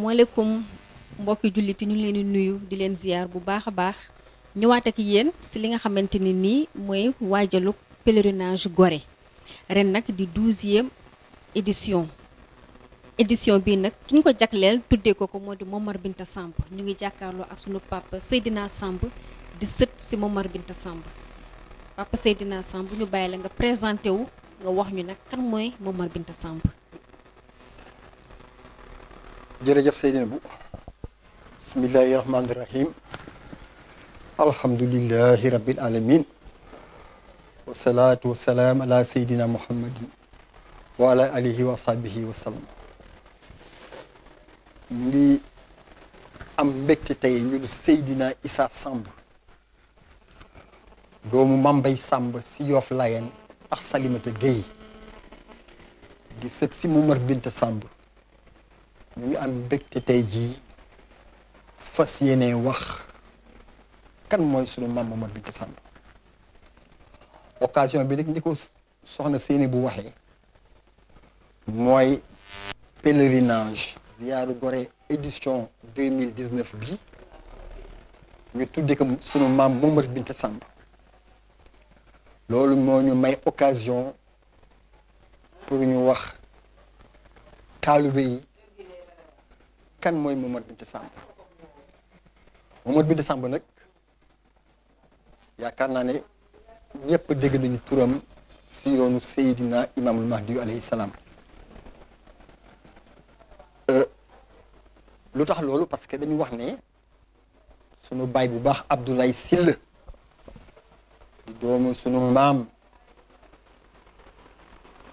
asalaamaaleykum mbokki jullit yi ñu leen di nuyu di leen ziar bu baax a baax ñëwaat ak yéen si li nga xamante ni nii mooy waajalu pèlerinage Gorée ren nag di 12e édition bi nag ki ñu ko jagleel tuddee ko moo di Momar Binta Samb ñu ngi jàkkaarloo ak sunu papa Seydina Samb di sët si Momar Binta Samb papa Seydina Samb ñu bàyyi la nga présenté wu nga wax ñu nag kan mooy Momar Binta Samb. jërëjëf Seydina bu bismillahi rahmaani rahim alhamdulillahi rabbil alamin wasalaatu wasalaam ala Seydina muhammadin wa ala alihi wa sahbihi wa sallam. ñu ngi am mbégte tey ñun Seydina Issa Samb doomu Mambay Samb si Yoff Layeen ak Salimata Gueye di sët si Momar Binta Samb. ñu ngi am mbégte tey jii fas yéene wax kan mooy sunu maam Momar Binta Samb. occasion bi rek ni ko soxna Séni bu waxee mooy pèlerinage ziyaaru Gorée édition 2019 bi ñu tudde ko sunu maam Momar Binta Samb. loolu moo ñu may occasion pour ñu wax taalibe yi kan mooy Momar Binta Samb. Momar Binta Samb nag yaakaar naa ne ñëpp dégg nañu turam si yoonu Seydina Imaamul Mahdi alayhi salaam. lu tax loolu parce que dañu wax ne sunu baay bu baax Abdoulaye Sylla di doomu sunu maam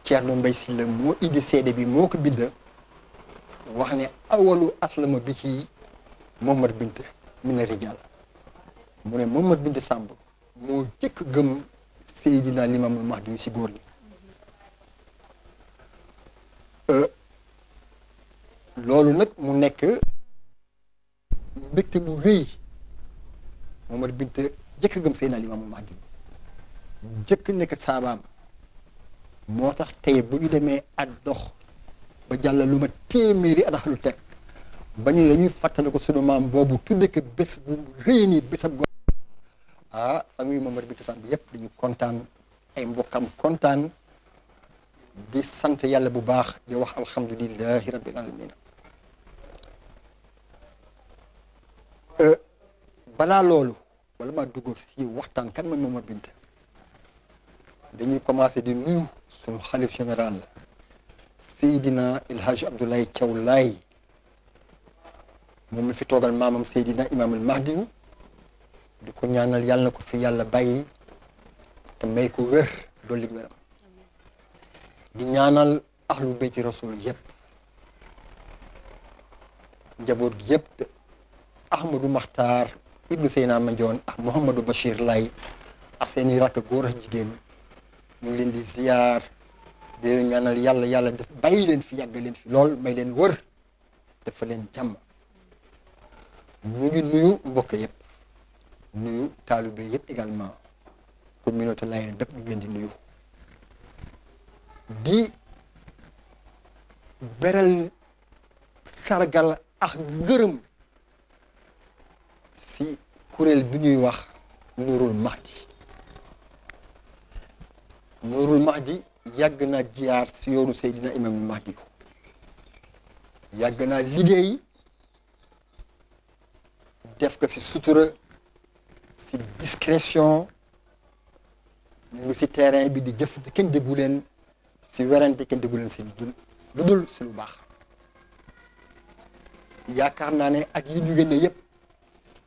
Thierno Mbaye Sylla moo indi seede bi moo ko bind. wax ne awalu aslama bi ci Momar Binta mina rijal mu ne Momar Binta Samb moo jëkk gëm Seydina Limaamul Mahdi yu si góor ñi. loolu nag mu nekk mbégte mu rëy Momar Binta jëkk gëm Seydina Limaamul Mahdi jëkk nekk saabaam moo tax tey bu ñu demee at dox ba jàll lu ma téeméeri at lu teg ba ñu dañuy fàttali ko sunu maam boobu tudde ko bés bu rëy nii bésab go famille Momar Binta Samb yëpp dañu kontaan ay mbokkam kontaan di sant yàlla bu baax di wax alhamdulillahi rabbil alamin. balaa loolu wala ma dugg si waxtaan kan mooy Momar Binta dañuy commencé di nuyu sunu xalif général Seydina El Hadj Abdoulaye Thiaw Laye moom la fi toogal maamam Seydina Imaamul Mahdi di ko ñaanal yàlla na ko fi yàlla bàyyi te may ko wér dolli wéram di ñaanal ahlu beyti rasul yëpp njaboot gi yëpp Ahmadou Makhtar Ibnu Seyna Mandione ak Mouhamadou Bachir Laye ak seeni rakk góor ak jigéen ñu ngi leen di ziyaar di leen ñaanal yàlla def bàyyi leen fi yàgg leen fi lool may leen wër dafa leen jàmm. ñu ngi nuyu mbokk yëpp nuyu taalibe yëpp également communauté Layène bépp ñu ngi leen di nuyu di beral sargal ak ngërëm si kuréel bi ñuy wax Nourul Mahdi. Nourul Mahdi yàgg naa jiyaar si yoonu Seydina Imaamul Mahdi yàgg naa liggéey def ko si sutura si discrétion ñu ngi si terrain bi di jëf kenn déggu leen si werante kenn déggu leen si lu dul si lu baax. yaakaar naa ne ak yi ñu génne yëpp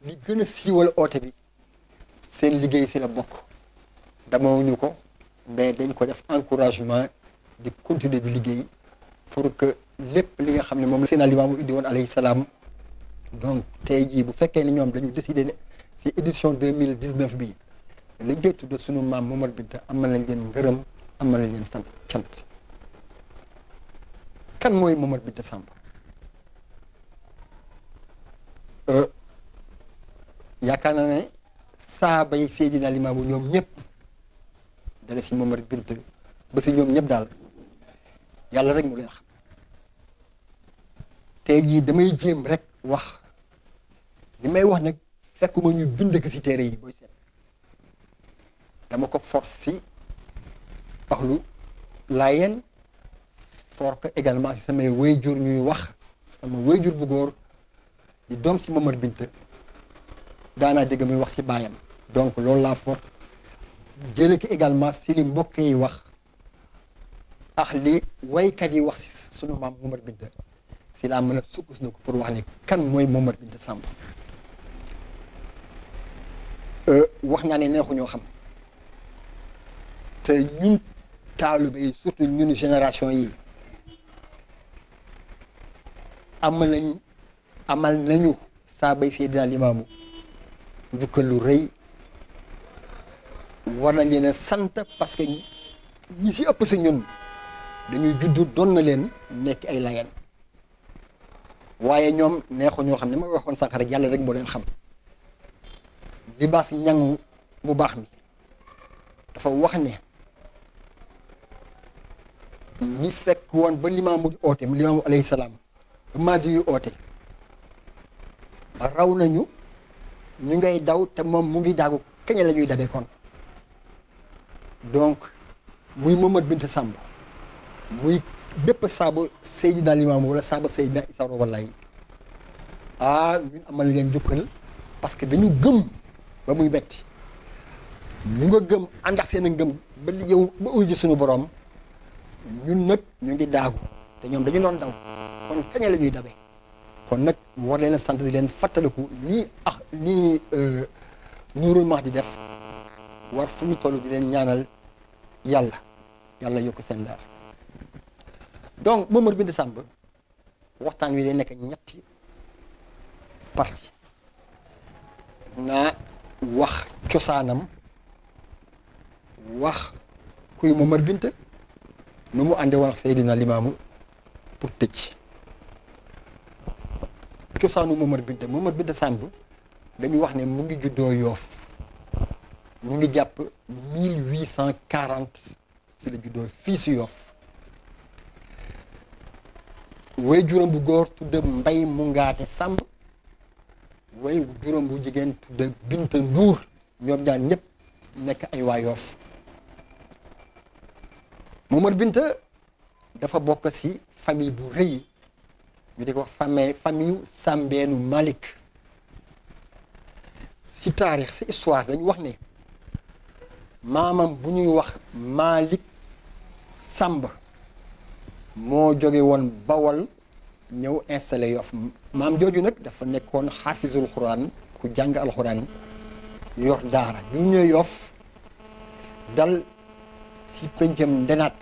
li gën a siiwal oote bi seen liggéey si la bokk damawuñu ko mais dañ ko def encouragement di continuer di liggéey pour que lépp li nga xam ne moom la Seydina Limaamu indi woon alayhi salaam. donc tey jii bu fekkee ne ñoom dañu décidé ne si édition 2019 bi lañ koy tudde sunu maam Momar Binta amal nañ leen ngërëm amal nañ leen sant cant. kan mooy Momar Binta Samb. yaakaar naa ne saaba yi Seydina Limaamu ñoom ñëpp dala si Momar Binta ba si ñoom ñëpp daal yàlla rek mu leen xam tey jii damay jéem rek wax li may wax nag fekkuma ñu bind ko ci téere yi booy seet dama ko force ci axlu laayeen for ko également ci samay wayjur ñuy wax sama wayjur bu góor di doom ci Momar Binta daanaa dégg muy wax ci baayam donc loolu laa for jële ki également ci li mbokk yi wax ak li waykat yi wax ci sunu maam Momar Binta ci laa mën a sukkandiku pour wax ne kan mooy Momar Binta Samb wax naa ne neexu ñoo xam te ñun taalibe yi surtout ñun génération yi amal nañu saabay Seydina Limaamu njukkal lu rëy war nañ leen a sant parce que ñi si ëpp si ñun dañuy juddu doon na leen nekk ay Layeen waaye ñoom neexu ñoo xam ne ma waxoon sànq rek yàlla rek moo leen xam libaas ñang mu baax mi dafa wax ne ñi fekk woon ba limaamu di oote limaamu alayhi salaam ba Mahdi yu oote raw nañu ñu ngay daw te moom mu ngi daagu kañ la ñuy dabee kon donc muy Momar Binta Samb muy bépp saabu Seydina Limaamu wala saabu Seydina Issa Rouhou Laye ñun amal leen jukkal parce que dañu gëm ba muy metti ñu nga gëm ànd ak seen a ngëm ba yow ba uy ji suñu borom ñun nag ñu ngi daagu te ñoom dañu doon daw kon kañ la ñuy dabe kon nag war leen a sant di leen fàttaliku nii Nuurul Mahdi def war fu ñu toll di leen ñaanal yàlla yokk seen leer donc Momar Binta Samb waxtaan wi day nekk ñetti parti naa wax cosaanam wax kuy Momar Binta nu mu ànde woon Seydina Limaamu pour tëj cosaanu Momar Binta Samb dañu wax ne mu ngi juddoo Yoof mu ngi jàpp 1840 si la juddoo fii si Yoof way juróom bu góor tudde Mbay Mungaate Samb way juróom bu jigéen tudde Binta Nduur ñoom ñaar ñëpp nekk ay waa Yoof Momar Binta dafa bokk ci famille bu rëy ñu di ko famille Sambeenu Malik ci taarix ci histoire dañu wax ne maamam bu ñuy wax Malik Samb moo jóge woon Bawol ñëw installé Yoff maam jooju nag dafa nekkoon xaafizul xuraan ku jàng alxuraan yor daara ñu ñëw Yoff dal ci pencam ndenaat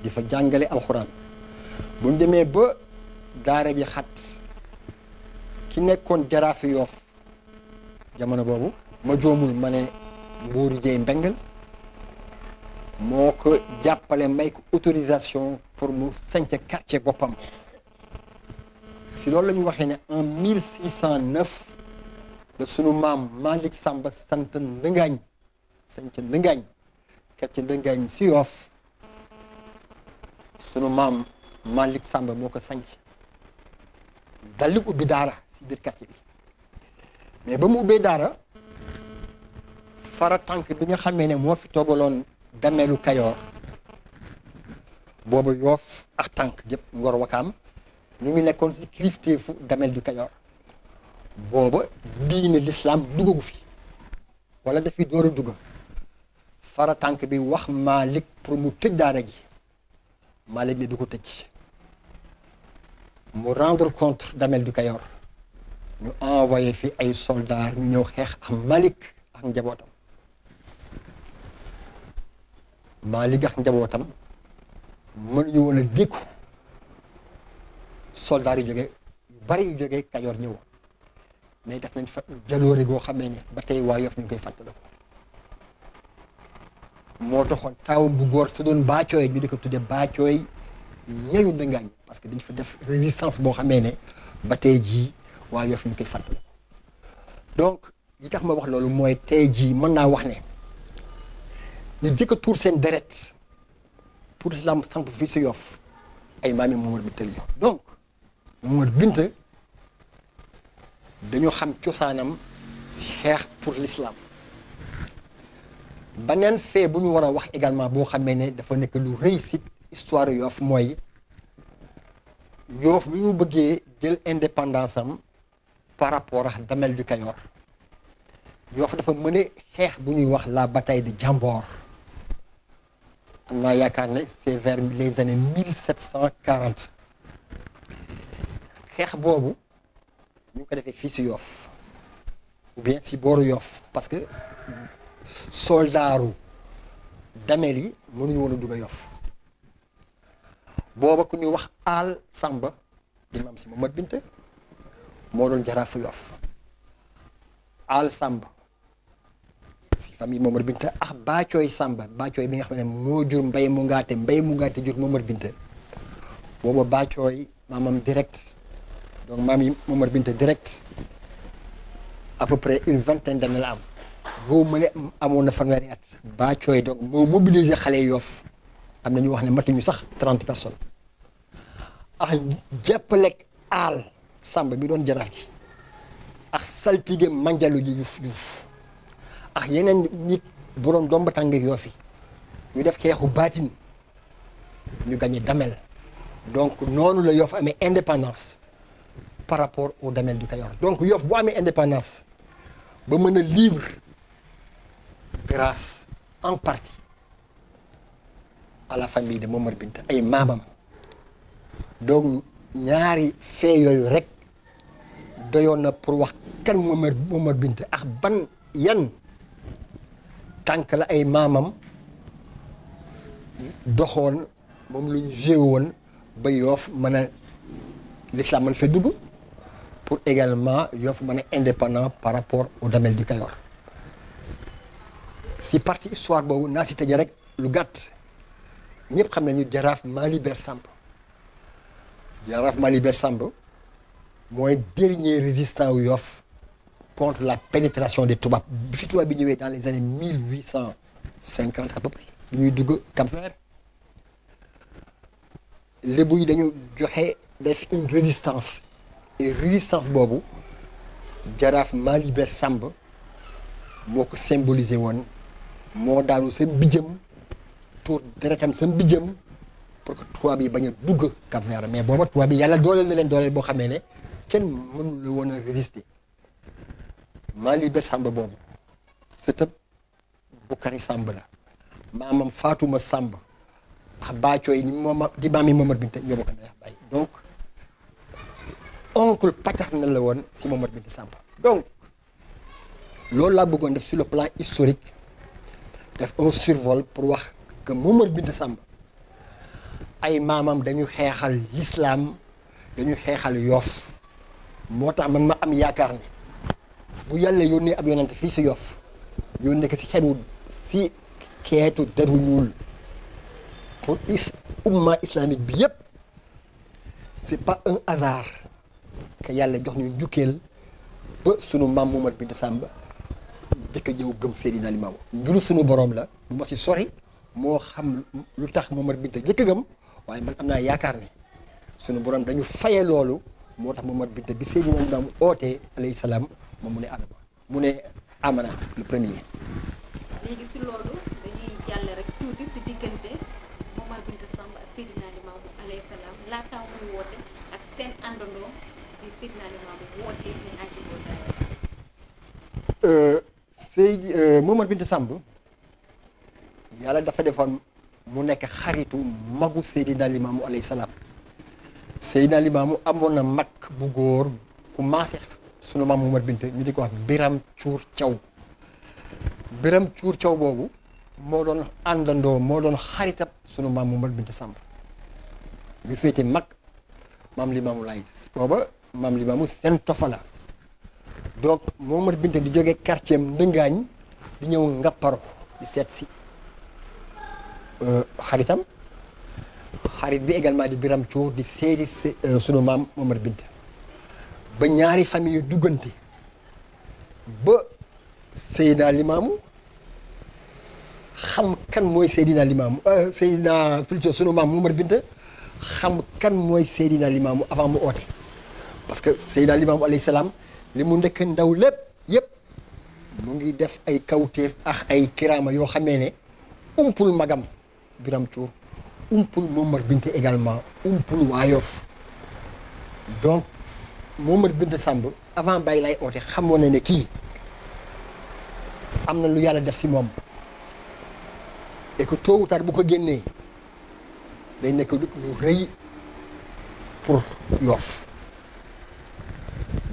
di fa jàngale alxuraan bu ñu demee ba daara ji xat ki nekkoon jaraafi Yoff jamono boobu ma joomul ma ne Mbuuri Jeey Mbengal moo ko jàppale may ko autorisation pour mu sanc quartier boppam si loolu la ñu waxee ne en 1609 la sunu maam Malick Samba sant Ndëngaañ sanc Ndëngaañ quartier Ndëngaañ si Yoff sunu maam Malick Samba moo ko sanc daldi ubbi daara si biir quartier bi mais ba mu ubbee daara fara tànk bi nga xamee ne moo fi toogaloon dameelu Kayoor boobu Yoof ak tànk yëpp Ngor Wakaam ñu ngi nekkoon si kilifteefu dameel du Kayoor booba diine l'islam duggagu fi wala dafi door a dugg fara tànk bi wax Malick pour mu tëj daara ji Malick ne du ko tëj mu rendre compte dameel du Kayoor ñu envoyé fi ay soldats ñu ñëw xeex ak Malick ak njabootam Malick ak njabootam mënuñu woon a dékku soldats yu jóge yu bari yu jógee Kayoor ñëw mais def nañ fa jaloore goo xamee ne ba tey waa Yoff ñu ngi koy fàttaliku moo taxoon taawam bu góor te doon baacooy ñu di ko tudde baacooy ñeyu Ndëngaañ parce que dañ fa def résistance boo xamee ne ba tey jii waa Yoff ñu koy fàttaliku donc li tax ma wax loolu mooy tey jii mën naa wax ne ñu jëkk a tuur seen deret pour islam samp fii si Yoff ay maami Momar Binta la donc Momar Binta dañoo xam cosaanam si xeex pour l'islam. Beneen fait bu ñu war a wax également boo xamee ne dafa nekk lu réussite histoire Yoff mooy Yoff bi mu bëggee jël indépendance am par rapport ak Damel du Kayor Yoff dafa mëne xeex bu ñuy wax la bataille de Jamboor am naa yaakaar ne c'est vers les années 1740 xeex boobu ñu ko defee fii si Yoff ou bien si booru Yoff parce que soldaaru Damel yi mënuñu woon a dugg Yoff booba ku ñuy wax Aal Samba di maam si Momar Binta moo doon jaraafu Yoff Aal Samba si famille Momar Binta ak Baacooy Samba Baacooy bi nga xam ne moo jur Mbay mu ngaate jur Momar Binta booba Baacooy maamam direct donc maam yi Momar Binta direct à peu près une vingtaine d'années la am boo mu ne amoon na fanweeri at Baacooy donc moo mobilisé xale Yoff am na ñu wax ne matuñu sax 30 personnes ak jàppaleeg Aal Samba mi doon jaraaf ji ak saltige Manjalu ji Juuf ak yeneen nit boroom domba tàng Yoff yi ñu def xeexu baatin ñu gagné Damel donc noonu la Yoff amee indépendance par rapport au Damel du Kayor donc Yoff bu amee indépendance ba mën a libre grâce en partie à la famille de Momar Binta ay maamam donc ñaari fee yooyu rek doyoon na pour wax kan Momar Binta ak ban yan tànk la ay maamam doxoon moom lu ñu joué woon ba Yoff mën a l'islam mën fee dugg pour également Yoff mën a indépendant par rapport au Damel du Kayor si partie histoire boobu naa si tëjee rek lu gàtt ñëpp xam nañu jaraaf Malibert Samb jaraaf Malibert Samb mooy dernier résistant wu Yoff contre la pénétration des tubaab bi fi tubaab bi ñëwee dans les années 1850 à peu près bi ñuy dugg Cap-Vert lébu yi dañu joxe def une résistance et résistance boobu jaraaf Malibert Samb moo ko symbolisé woon moo daanu seen bijjëm tour deretam seen bijjëm pour que tubaab yi bañ a dugg Cap-Vert mais booba tubaab yi yàlla dooleel na leen dooleel boo xamee ne kenn mënu la woon a résister Malibert Samb boobu sëtëb Bukari Samb la maamam Faatuma Samb ak Baacooy ni moom di maami Momar Binta ñoo bokk ndey ak baay donc oncle paternel la woon si Momar Binta Samb donc loolu laa bëggoon def sur le plan historique def un survol pour wax que Momar Binta Samb ay maamam dañu xeexal l'islam dañu xeexal Yoff moo tax man ma am yaakaar ne bu yàlla yónnee ab yonante fii si Yoff yónnee ko si xeetu deru ñuul pour umma islamique bi yëpp c'est pas un hasard que yàlla jox ñu njukkeel ba sunu maam Momar Binta Samb jëkk a ñëw gëm Seydina Limaamu mbiru sunu borom la du ma si sori moo xam lu tax Momar Binta jëkk a gëm waaye man am naa yaakaar ne sunu borom dañu faye loolu moo tax Momar Binta bi Seydina Limaamu ootee alayhi salaam moom mu ne Adama mu ne Amana le premier. léegi si loolu dañuy jàll rek tuuti si diggante Momar Binta Samb ak Seydina Limaamu alayhi salaam laataa muy woote ak seen àndandoo bi Seydina Limaamu wootee ne aji boobu. Momar Binta Samb yàlla dafa defoon mu nekk xaritu magu Seydina Limaamu alayhi salaam Seydina Limaamu amoon na mag bu góor ku maase sunu maam Momar Binta ñu di ko wax Biram Cuur Caw Biram Cuur Caw boobu moo doon àndandoo moo doon xaritab sunu maam Momar Binta Samb bi féete mag maam Limaamu Laay booba maam Limaamu seen tofa la donc Momar Binta di jógee quartier Ndëngaañ di ñëw Ngapparo di seet si xaritam xarit bi également di Biram Cuur di seedi sunu maam Momar Binta ba ñaari famille yu duggante ba Seydina Limaamu xam kan mooy Seydina Limaamu Seydina plutôt sunu maam Momar Binta xam kan mooy Seydina Limaamu avant mu oote parce que Seydina Limaamu alayhi salaam li mu nekk ndaw lépp yëpp mu ngi def ay kawteef ak ay kiraama yoo xamee ne umpul magam Biram Cuur umpul Momar Binta également umpul waa Yoff donc Momar Binta Samb avant Baye Laye oote xamoon na ne kii am na lu yàlla def si moom et que tôt ou tard bu ko génnee day nekk lu rëy pour Yoff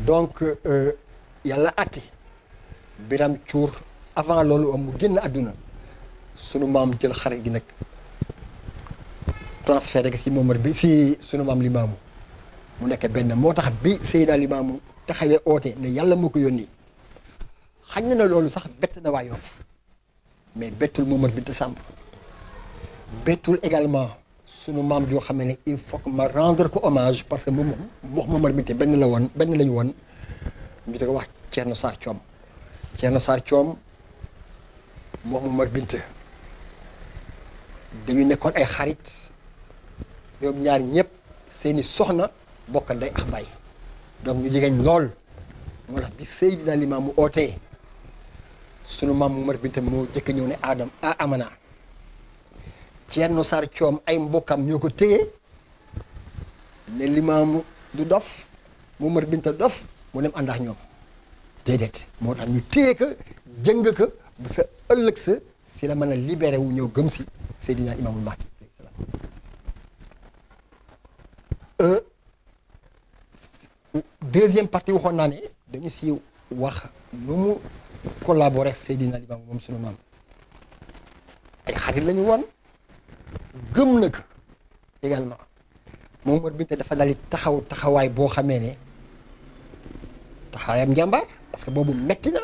donc yàlla atti Biram Cuur avant loolu am mu génn àdduna sunu maam jël xare gi nag transféré ko si Momar bi si sunu maam Limaamu mu nekk benn moo tax bi Seydina Limaamu taxawee oote ne yàlla moo ko yónni xañ na loolu sax bett na waa Yoff mais bettul Momar Binta Samb bettul également sunu maam joo xam ne il faut que ma rendre ko hommage parce que moom wax Momar Binta benn la woon benn lañu woon ñu di ko wax Thierno Sarr Thiom Thierno Sarr Thiom wax Momar Binta dañu nekkoon ay xarit ñoom ñaar ñëpp seeni soxna bokk ndey ak baay donc ñu jigéen lool moo tax bi Seydina Limaamu ootee sunu maam Momar Binta moo jëkk ñëw ne Adam amana Thierno Sarr Thiom ay mbokkam ñoo ko téye ne Limaamu du dof Momar Binta dof mu dem ànd ak ñoom déedéet moo tax ñu téye ko jëng ko bu sa ëllëg sa si la mën a libéré wu ñëw gëm si Seydina Imaamul Mahdi deuxième partie waxoon naa ne dañu si wax nu mu collaboré ak Seydina Limaamu moom sunu maam ay xarit la ñu woon gëm na ko également Momar Binta dafa dal di taxawaay boo xamee ne taxawaayam njàmbaar parce que boobu metti na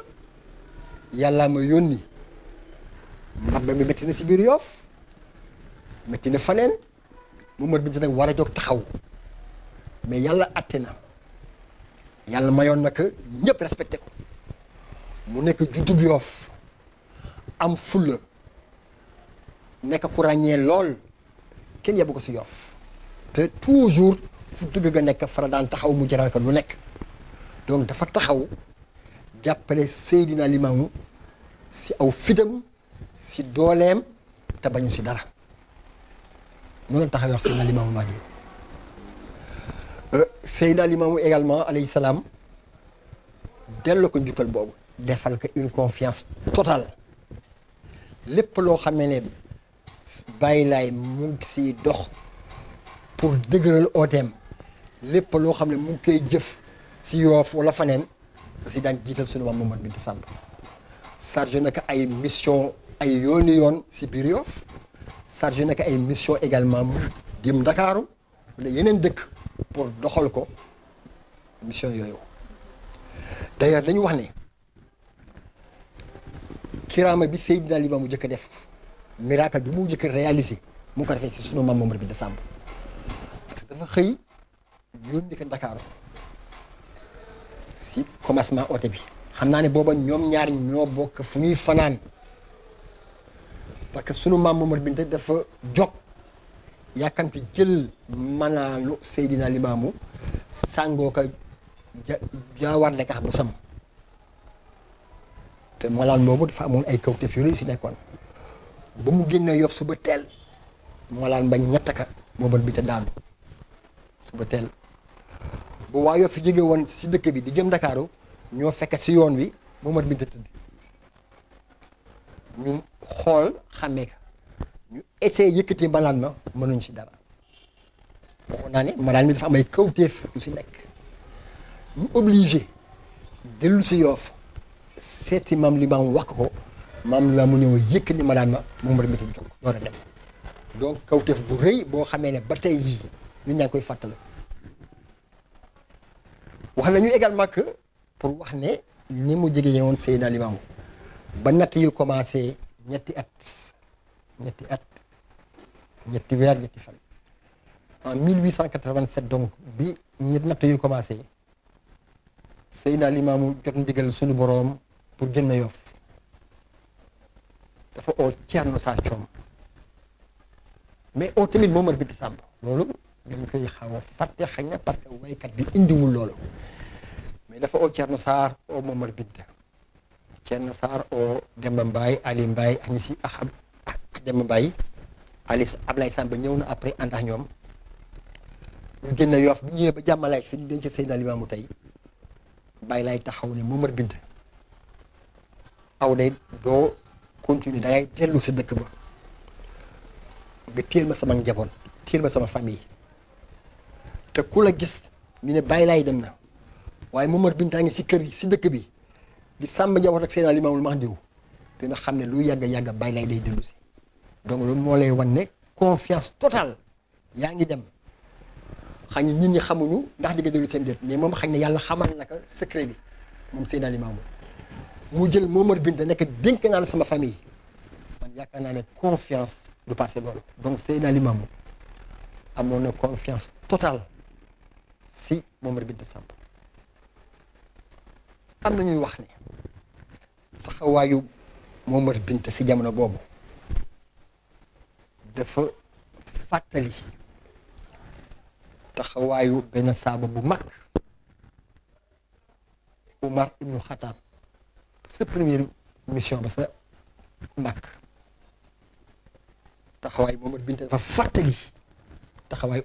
yàllaa ma yónni mbabba mi metti na si biir Yoff metti na faneen Momar Binta nag war a jóg taxaw mais yàlla atte na yàlla mayoon na ko ñëpp respecté ko mu nekk juddub Yoff am fulla nekk ku ràññee lool kenn yabu ko si Yoff te toujours fu dëgg ga nekk fara daan taxaw mu jaral ko lu nekk donc dafa taxaw jàppale Seydina Limaamu si aw fitam si dooleem te bañu si dara noonu la taxaw wax Seydina Limaamu Mahdi Seydina Limaamu également alayhi salaam delloo ko njukkal boobu defal ko une confiance totale lépp loo xamee ne Baye Laye mu ngi siy dox pour dëgëral ooteem lépp loo xam ne mu ngi koy jëf si Yoff wala faneen si daan jiital sunu maam Momar Binta Samb chargé na ko ay mission ay yoon si biir Yoff chargé na ko ay mission également mu dem Ndakaaru wala yeneen dëkk pour doxal ko mission yooyu d'ailleurs dañu wax ne kiraama bi Seydina Limaamu jëkk a def miracle bi mu jëkk a réalisé mu ko defee si sunu maam Momar Binta Samb parce que dafa xëy yónni ko Ndakaaru si commencement oote bi xam naa ne booba ñoom ñaar ñoo bokk fu ñuy fanaan parce que sunu maam Momar Binta dafa jóg yàkkamti jël manaanu Seydina Limaamu sàngoo ko jaawaar lekax bu sam te malaan boobu dafa amoon ay kawteef yu si nekkoon ba mu génnee Yoff suba teel malaan ba ñettaka Momar Binta daanu suba teel bu waa Yoff fi jóge woon si dëkk bi di jëm Ndakaaru ñoo fekk si yoon wi Momar Binta tëdd ñu xool xàmmee ka ñu essayé yëkkati malaan ma mënuñ si dara waxoon naa ne malaan mi dafa am ay kawteef lu si nekk ñu obligé dellu si Yoff seeti maam Limaamu wax ko maam Limaamu ñëw yëkkati malaan ma Momar Binta jóg door a dem donc kawteef bu rëy boo xamee ne ba tey jii nit ñaa ngi koy fàttali wax nañu également que pour wax ne ni mu jege woon Seydina Limaamu ba natt yu commencé ñetti weer ñetti fan en 1887 donc bi ñetti natt yu commencé Seydina Limaamu jot ndigal suñu boroom pour génn Yoff dafa oo Thierno Sarr Thiom mais oo tamit Momar Binta Samb loolu dañ koy xaw a fàtte xëy na parce que waykat bi indiwul loolu mais dafa oo Thierno Sarr oo Momar Binta Thierno Sarr oo Demba Mbaye Ali Mbaye ak ñi si Demba Mbaye Ali Ablaye Samba ñëw na après ànd ak ñoom ñu génn Yoff bu ñëwee ba jàmmalaay fi ñu denc Seydina Limaamu tey bàyyi laay taxaw ne Momar Binta aw day doo continuer dangay dellu si dëkk ba nga téel ma sama njaboot téel ma sama famille te ku la gis ñu ne bàyyi laay dem na waaye Momar Binta ngi si kër yi si dëkk bi di sàmm njaboot ak Seydina Limaamul Mahdiw dina xam ne lu yàgg yàgg bàyyi laay day dellu si donc loolu moo lay wan ne confiance totale yaa ngi dem xam ne nit ñi xamuñu ndax di nga dellu seen déet mais moom xam ne yàlla xamal naka secret bi moom Seydina Limaamu mu jël Momar Binta nekk dénk naa la sama famille man yaakaar naa ne confiance du passé loolu donc Seydina Limaamu amoon na confiance totale si Momar Binta Samb am na ñuy wax ne taxawaayu Momar Binta si jamono boobu dafa fàttali taxawaayu benn saaba bu mag Umar ibnu Xataab sa première mission ba sa mag taxawaayu Momar Binta dafa fàttali taxawaayu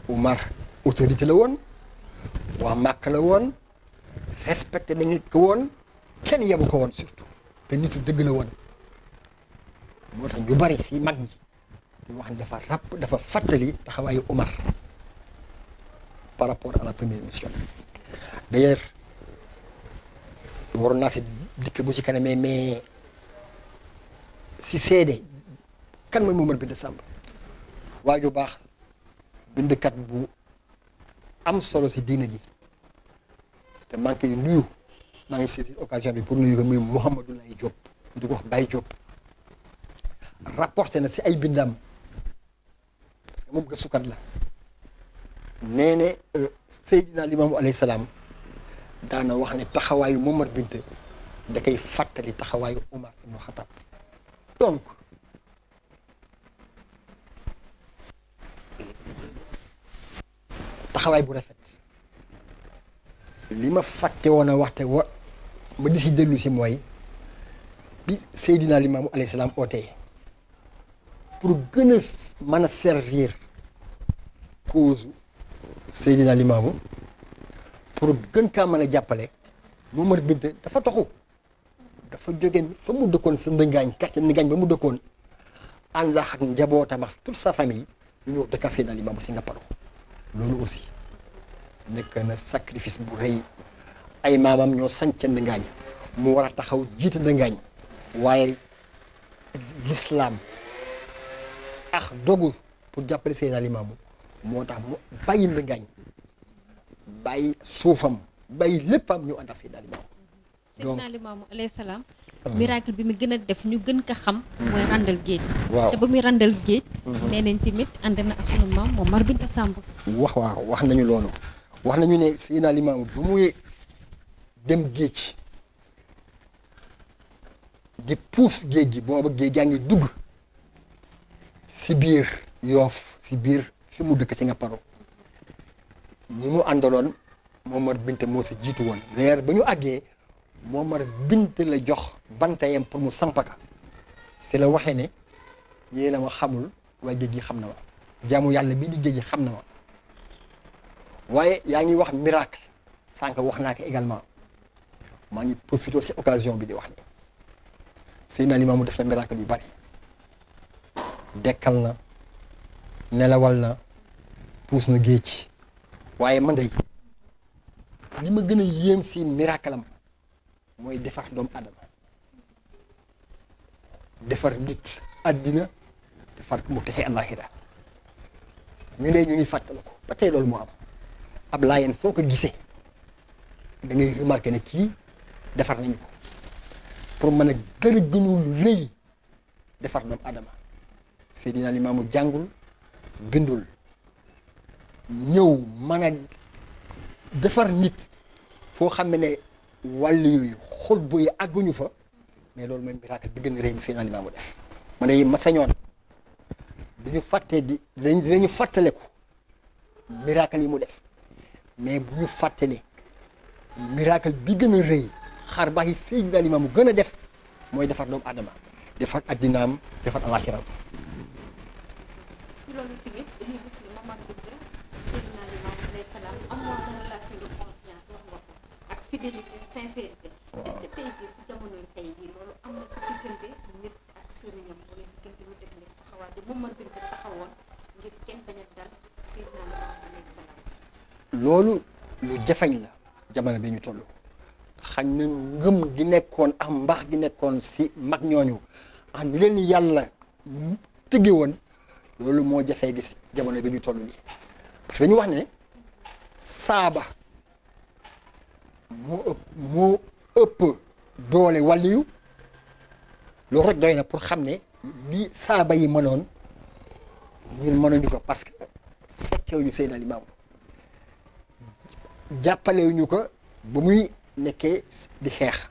Umar autorité la woon waa Màkk la woon respecté nañu ko woon kenn yebu ko woon surtout te nitu dëgg la woon moo tax ñu bari si mag ñi ñu wax ne dafa fàttali taxawaayu Umar par rapport à la première mission d'ailleurs waroon naa si dikk bu ci kanamee mais si seede kan mooy Momar Binta Samb waa ju baax bindkat bu am solo si diina ji te maa ngi koy nuyu maa ngi saisir occasion bi pour nuyu ko muy Mouhamadou Lay Diop di ko wax Baye Diop rapporté na si ay bindam parce que moom gëstukat la nee ne Seydina Limaamu alayhi salaam daana wax ne taxawaayu Momar Binta da koy fàttali taxawaayu Umar ibnu Xataab donc taxawaay bu rafet li ma fàtte woon a waxte ma di si dellu si mooy bi Seydina Limaamu alayhi salaam ootee pour gën a mën a servir cause Seydina Limaamu pour gën kaa mën a jàppale Momar Binta dafa toxu dafa jóge fa mu dëkkoon sa Ndëngaañ quartier Ndëngaañ ba mu dëkkoon ànd ak njabootam ak toute sa famille ñu ñëw dëkka Seydina Limaamu si Ngaparou loolu aussi nekk na sacrifice bu rëy ay maamam ñoo sanc Ndëngaañ mu war a taxaw jiite Ndëngaañ waaye l'islam ak dogu pour jàppale Seydina Limaamu moo tax mu bàyyi Ndëngaañ bàyyi suufam bàyyi léppam ñu ànd ak Seydina Limaamu. Seydina Limaamu alayhi salaam. miracle bi mu gën a def ñu gën ko xam. mooy randal géej. waaw te ba muy randal géej. nee nañ tamit ànd na ak sunu maam Momar Binta Samb. wax nañu loolu wax nañu ne Seydina Limaamu bu muy dem géej di puus géej gi booba géej gaa ngi dugg si biir Yoof si biir fi mu dëkk si Ngaparou ñi mu àndaloon Momar Binta moo si jiitu woon leer ba ñu àggee Momar Binta la jox bantayam pour mu sampaka si la waxee ne yéen a ma xamul waaye géej gi xam na ma jaamu yàlla bii di géej gi xam na ma waaye yaa ngi wax miracle sànq wax naa ko également maa ngi profité si occasion bi di wax ne Seydina Limaamu def na miracle yu bari dekkal na nelawal na puus na géej waaye man day li ma gën a yéem si miracle am mooy defar doomu adama defar nit àddina defar mu texe àllaaxira ñu ne ñu ngi fàttali ko ba tey loolu moo am ab laayeen foo ko gisee da ngay remarqué ne kii defar nañu ko pour mën a gën a gënul rëy defar doomu adama Seydina Limaamu jàngul bindul ñëw mën a defar nit foo xam ne wàll yooyu xol bu yi àgguñu fa mais loolu mooy miracle bi gën a rëy bi Seydina Limaamu def ma ne ma sañoon duñu fàttee dinañu fàttaleku miracle yi mu def mais bu ñu fàttali miracle bi gën a rëy xar baax yi Seydina Limaamu gën a def mooy defar doomu aadama defar addinaam defar alaxiram. si loolu tamit dañuy gis ni Momar Binta Seydina Limaamu alayhi salaam amoon na relation de confiance wax nga ko ak fidélité sincérité. est-ce que tey jii si jamono tey jii loolu am na si diggante nit ak sëriñam wala diggante nit ak nit taxawaay bi Momar Binta taxawoon ngir kenn bañ a dal Seydina Limaamu alayhi salaam. loolu lu jafeñ la jamono bi ñu toll xañ na ngëm gi nekkoon ak mbaax gi nekkoon si mag ñooñu ak ni leen yàlla tëgge woon loolu moo jafee gis jamono bi ñu toll nii parce que dañu wax ne saaba moo ëpp doole wàlliyu loolu rek doy na pour xam ne li saaba yi mënoon ñun mënuñu ko parce que fekkewuñu Seydina Limaamu jàppalewuñu ko ba muy nekkee di xeex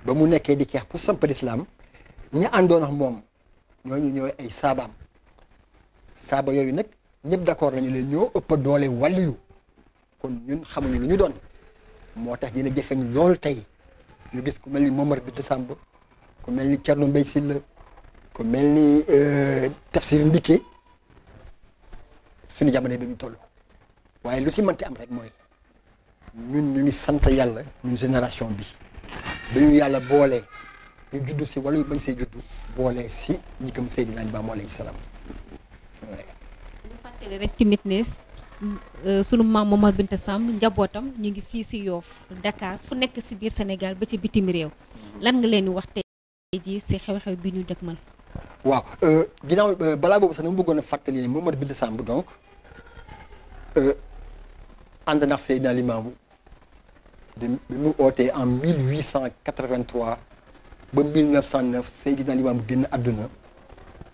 ba mu nekkee di xeex pour samp lislaam ñi àndoon ak moom ñooñu ñooy ay saabaam saaba yooyu nag ñëpp d'accord nañu leen ñoo ëpp doole wàlliyu kon ñun xamuñu lu ñu doon moo tax dina jafeñ lool tey ñu gis ku mel ni Momar Binta Samb ku mel ni Thierno Mbaye Sylla ku mel ni Tafsir Ndiké suñu jamono bi ñu toll waaye lu si mënti am rek mooy ñun ñu ngi sant yàlla ñun génération bi dañu yàlla boole ñu juddu si wala ñu bañ see juddu boole si ñi gëm Seydina Limaamu alayhi salaam. ñu fàttali rek tamit ne sunu maam Momar Binta Samb njabootam ñu ngi fii si Yoff Dakar fu nekk si biir Sénégal ba ci bitim réew lan nga leen di wax tey jii si xew-xew bi ñu dëgmal. waaw ginnaaw balaa boobu sax dama bëggoon a fàttali ne Momar Binta Samb donc ànd na Seydina Limaamu bi mu ootee en 1883 ba 1909 Seydina Limaamu génn àdduna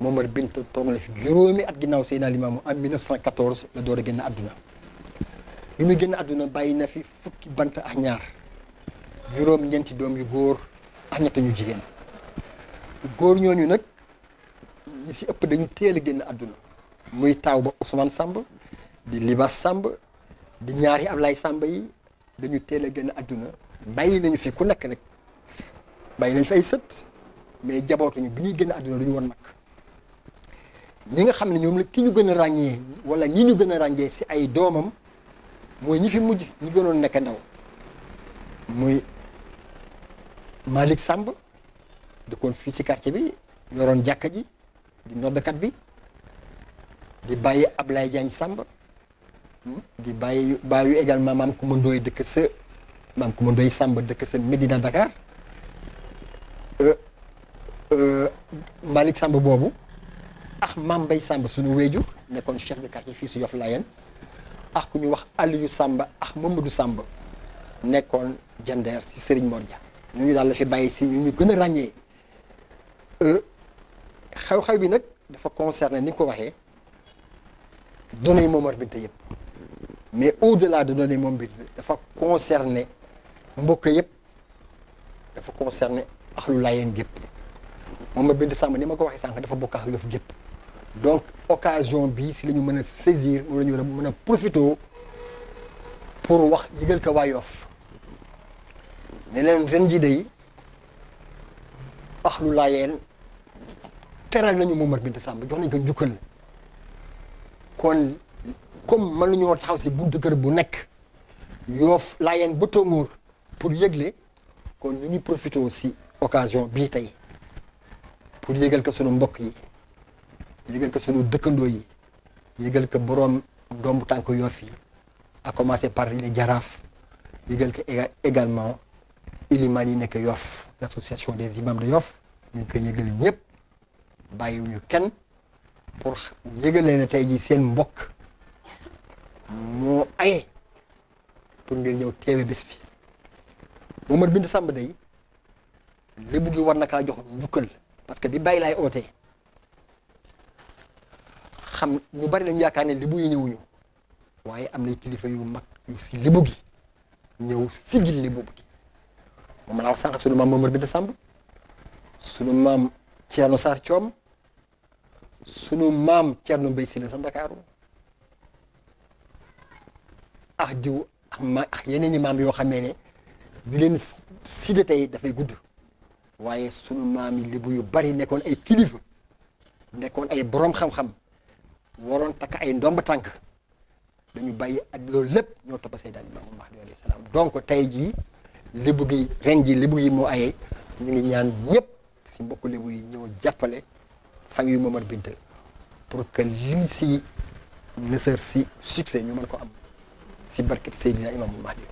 Momar Binta toog na fi juróomi at ginnaaw Seydina Limaamu en 1914 la door a génn àdduna bi muy génn àdduna bàyyi na fi fukki bant ak ñaar juróom-ñeenti doom yu góor ak ñett ñu jigéen góor ñooñu nag ñi si ëpp dañu teel a génn àdduna muy taaw ba Ousmane Samb di Libaas Samb di ñaari Ablaye Samb yi dañu teel a génn àdduna bàyyi nañu fi ku nekk nag bàyyi nañu fi ay sët mais jabootuñu bi ñuy génn àdduna du ñu woon mag ñi nga xam ne ñoom la ki ñu gën a ràññee wala ñi ñu gën a ràññee si ay doomam mooy ñi fi mujj ñi gënoon nekk ndaw muy Malick Samb dëkkoon fii si quartier bi yoroon jàkka ji di noddkat bi di bàyyi Ablaye Diagne Samb di bàyyi également maam Coumba Ndoye dëkk sa maam Coumba Ndoye Samb dëkk sa Médina Dakar Malick Samb boobu ak maam Mbaye Samb suñu wéejur nekkoon chef de quartier fii si Yoff Layeen ak ku ñu wax Aliou Samb ak Mamadou Samb nekkoon jandeer si Serigne Mor Dia ñooñu daal la fi bàyyi si ñu gën a ràññee xew-xew bi nag dafa concerné ni nga ko waxee données Momar Binta yëpp mais au-delà de données Momar Binta dafa concerné mbokk yëpp dafa concerné axlu Laayeen gépp Momar Binta Samb ni ma ko waxee sànq dafa bokk ak Yoff gépp donc occasion bi si la ñu mën a saisir wala ñu mën a profité pour wax yëgal ko waa Yoff ne leen ren ji day axlu Laayeen teral nañu Momar Binta Samb jox nañ ko njukkal kon comme mën nañoo taxaw si buntu kër bu nekk Yoff Layeen ba Tongoor pour yëgle kon ñu ngi profité aussi occasion bii tey pour yëgal ko sunu mbokk yi yëgal ko sunu dëkkandoo yi yëgal ko boroom ndombu tànk Yoff yi à commencer par les jaraaf yëgal ko également ilimaan yi nekk Yoff l'association des imams de Yoff ñu ngi koy yëgal ñëpp bàyyiwuñu kenn pour yëgalee ne tey jii seen mbokk moo aye pour ngeen ñëw teewe bés bi Momar Binta Samb day lébu gi war na kaa jox njukkal parce que bi bàyyi laay ootee xam ñu bari dañu yaakaar ne lébu yi ñëwuñu waaye am na kilifa yu mag yu si lébu gi ñëw sigil lébu gi moom laa wax sànq sunu maam Momar Binta Samb sunu maam Thierno Sarr Thiom sunu maam Thierno Mbaye Sylla sa Ndakaaru ak diw ak yeneen i maam yoo xamee ne di leen cité tey dafay gudd waaye sunu maam yi Lebu yu bari nekkoon ay kilifa nekkoon ay borom xam-xam waroon takk ay ndomb tànk dañu bàyyi at loolu lépp ñoo topp Seydina Limaamu Mahdi alayhi salaam donc tey jii Lebu gi ren ji Lebu gi moo ayee ñu ngi ñaan ñëpp si mbokku Lebu yi ñëw jàppale famille yu Momar Binta pour que lim si nësër si succès ñu mën ko am si barkeb Seydina Limaamu Mahdi.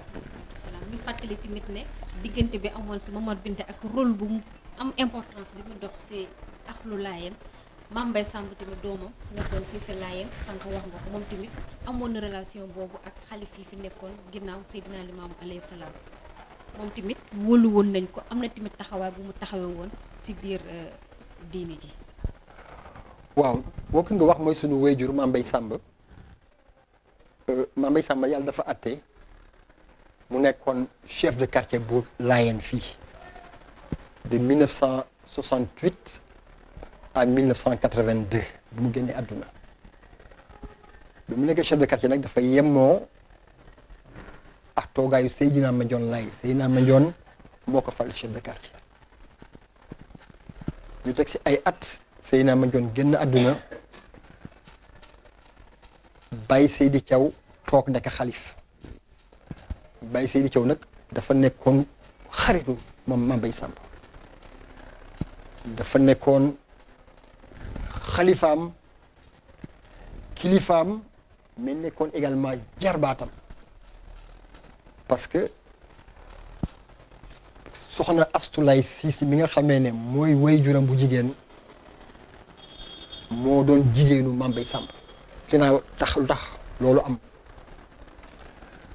ñu fàttali tamit ne diggante bi amoon si Momar Binta ak rôle bu mu am importance bi mu dox si axlu Laayeen Mame Mbaye Samb tamit doomam nekkoon fii si Laayeen sànq wax nga ko moom tamit amoon na relation boobu ak xalif yi fi nekkoon ginnaaw Seydina Limaamu alayhi salaam moom tamit wóolu woon nañ ko am na tamit taxawaay bu mu taxawee woon si biir diini ji. waaw boo ko nga wax mooy sunu wéyjur Mame Mbaye Samb Mame Mbaye Samb yàlla dafa àtte mu nekkoon chef de quartier bu Laayeen fii de 1968 à 1982 bu mu génnee àdduna bi mu nekkee chef de quartier nag dafa yemoo ak toogaayu Seydina Mandione Laye Seydina Mandione moo ko fal chef de quartier ñu teg si ay at Seydina Mandione génn àdduna Baye Seydi Thiaw toog nekk xalif Baye Seydi Thiaw nag dafa nekkoon xaritu moom Mame Mbaye Samb dafa nekkoon xalifaam kilifaam mais nekkoon également jarbaatam parce que soxna Astulaay Siisi mi nga xamee ne mooy waajuram bu jigéen moo doon jigéenu Mame Mbaye Samb dinaa tax lu tax loolu am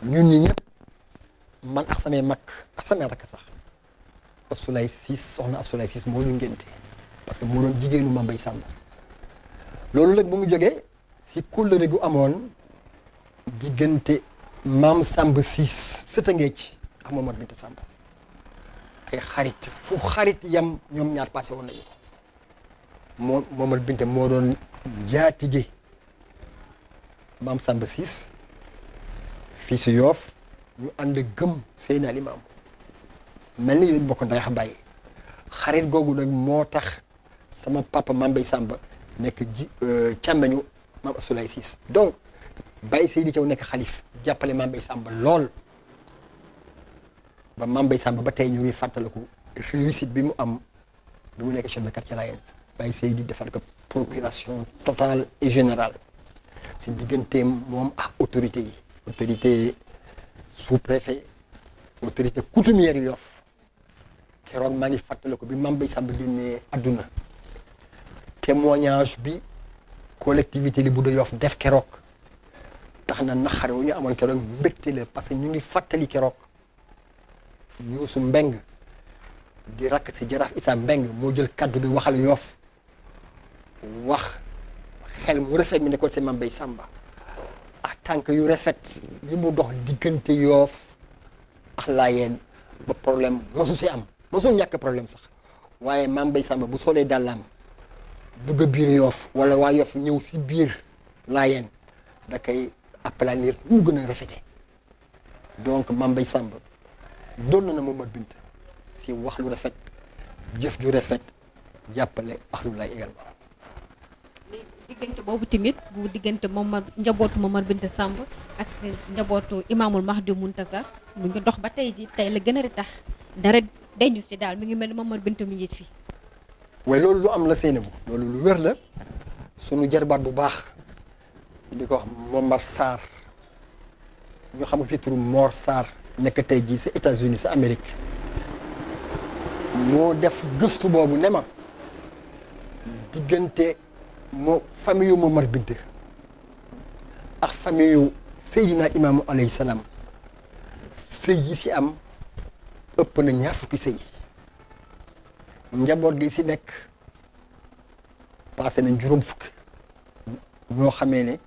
ñun ñi ñëpp man ak samay mag ak samay rakk sax Astulaay Siis soxna Astulaay Siis moo ñu ngénte parce que moo doon jigéenu Mame Mbaye Samb loolu nag bu mu jógee si kóllëre gu amoon diggante Maam Samb Siis sëta Ngeec ak Momar Binta Samb ay xarit fu xarit yam ñoom ñaar passé woon nañu moo Momar Binta moo doon jaatige Maam Samb Siis fii si Yoof ñu ànd gëm Seydina Limaamu mel ni ñu dañ bokk nday xa bàyyi xarit googu nag moo tax sama papa Mame Mbaye Samb nekk ji càmmeñu Mame Astulaay Siis donc Baye Seydi Thiaw nekk xalif jàppale Mame Mbaye Samb lool ba Mame Mbaye Samb ba tey ñu ngi fàttaliku réussite bi mu am bi mu nekk chef de quartier Laayeen Baye Seydi defal ko procuration totale et générale si digganteem moom ak autorité yi autorité sous-préfet autorité coutumière Yoff keroog maa ngi fàttaliku bi Mame Mbaye Samb génnee àdduna témoignage bi collectivité li bu de Yoff def keroog tax na naxare wu ñu amoon keroog mbégte la parce que ñu ngi fàttali keroog Youssou Mbeng di rakk si jaraaf Issa Mbeng moo jël kaddu bi waxal Yoff wax xel mu rafet mi nekkoon si Mame Mbaye Samb ak tànk yu rafet yu mu dox diggante Yoff ak Laayeen ba problème mosu si am mosul ñàkk problème sax waaye Mame Mbaye Samb bu solee dàllam dugg biir Yoff wala waa Yoff ñëw si biir Laayeen da koy aplanir mu gën a rafete donc Mame Mbaye Samb doon na Momar Binta si wax lu rafet jëf ju rafet jàppale ahlu Laay également. diggante boobu tamit bu diggante njabootu Momar Binta Samb ak njabootu Imaamul Mahdi Muntazar mu ngi dox ba tey ji tey la gën a tax dara dañu si daal mi ngi mel ni Momar Binta mi ngi fi. waaye loolu lu am la Seynabou loolu lu wér la sunu jarbaat bu baax di ko wax Momar Sarr ñu xam nga si turu Mor Sarr nekk tey jii si États-Unis sa Amérique moo def gëstu boobu ne ma diggante famille yu Momar Binta ak famille yu Seydina Imaamu alayhi salaam sëy yi si am ëpp na 20 fukki sëy njaboot gi si nekk passé nañ 5 fukki ñoo xamee ne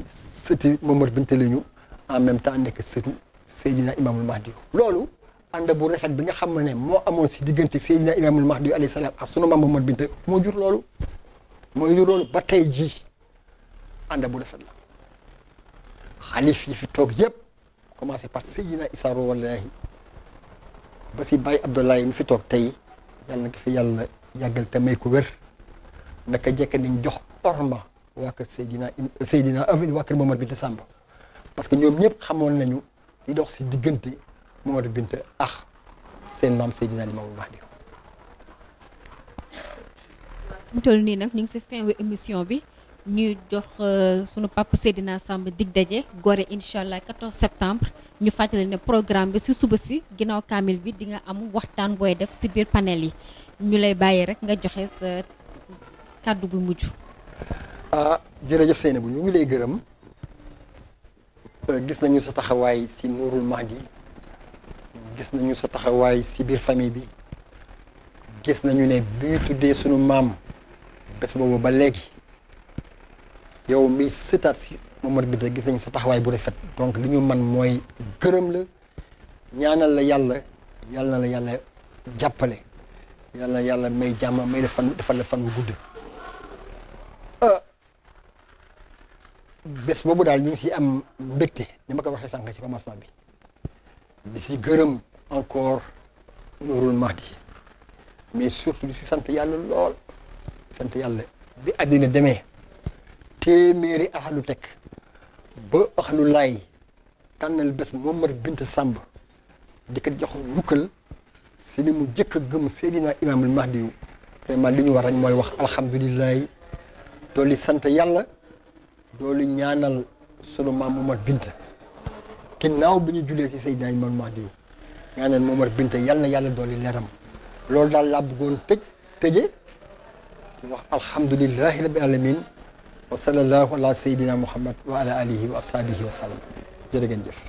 sëti Momar Binta lañu en même temps nekk sëtu Seydina Imaamul Mahdi loolu ànd bu rafet bi nga xam ne moo amoon si diggante Seydina Imaamul Mahdi alayhi salaam ak sunu maam Momar Binta moo jur loolu mooy lu loolu ba tey jii ànd bu rafet la xalif yi fi toog yëpp commencé par Seydina Issa Rouhou Lahi ba si Baye Abdoulaye mi fi toog tey yàlla na ko fi yàlla yàggal te may ko wér naka jekk nañ jox orma waa kër Seydina waa kër Momar Binta Samb parce que ñoom ñëpp xamoon nañu li dox si diggante Momar Binta ak seen maam Seydina Limamou Mahdi. mu toll nii nag ñu ngi si fin wu émission bi ñuy jox sunu papa Seydina Samb dig daje Gorée incha allah 14 septembre ñu fàttali ne programme bi si suba si ginnaaw kaamil bi di nga am waxtaan booy def si biir panel yi ñu lay bàyyi rek nga joxe sa kàddu bu mujj. jërëjëf Seynabou ñu ngi lay gërëm gis nañu sa taxawaay si Nourul Mahdi gis nañu sa taxawaay si biir famille bi gis nañu ne bi ñu tuddee sunu maam bés boobu ba léegi yow mi sëtaat si Momar Binta gis nañu sa taxawaay bu rafet donc li ñu man mooy gërëm la ñaanal la yàlla na la yàlla jàppale yàlla na yàlla may jàmm may la fan defal la fan bu gudd. bés boobu daal ñu ngi si am mbégte ni ma ko waxee sànq si commencement bi di si gërëm encore Nourul Mahdi mais surtout di si sant yàlla lool sant yàlla bi àddina demee téeméeri axalu teg ba axalu laay tànnal bés Momar Binta Samb di ko jox njukkal si li mu jëkk a gëm Seydina Imaamul Mahdi yu vraiment li ñu war rek mooy wax alhamdulilah dooli sant yàlla doolu ñaanal sunu maam Momar Binta ginnaaw bi ñu julee si Seydina Imaamul Mahdi yu ñaanal Momar Binta yal na yàlla dooli leeram loolu daal laa bëggoon tëje wax alhamdulilahi rabbi alamin wa sallallahu ala Seydina Muhammad wa ala alihi wa ashabihi wa sallam jërë ngeen jëf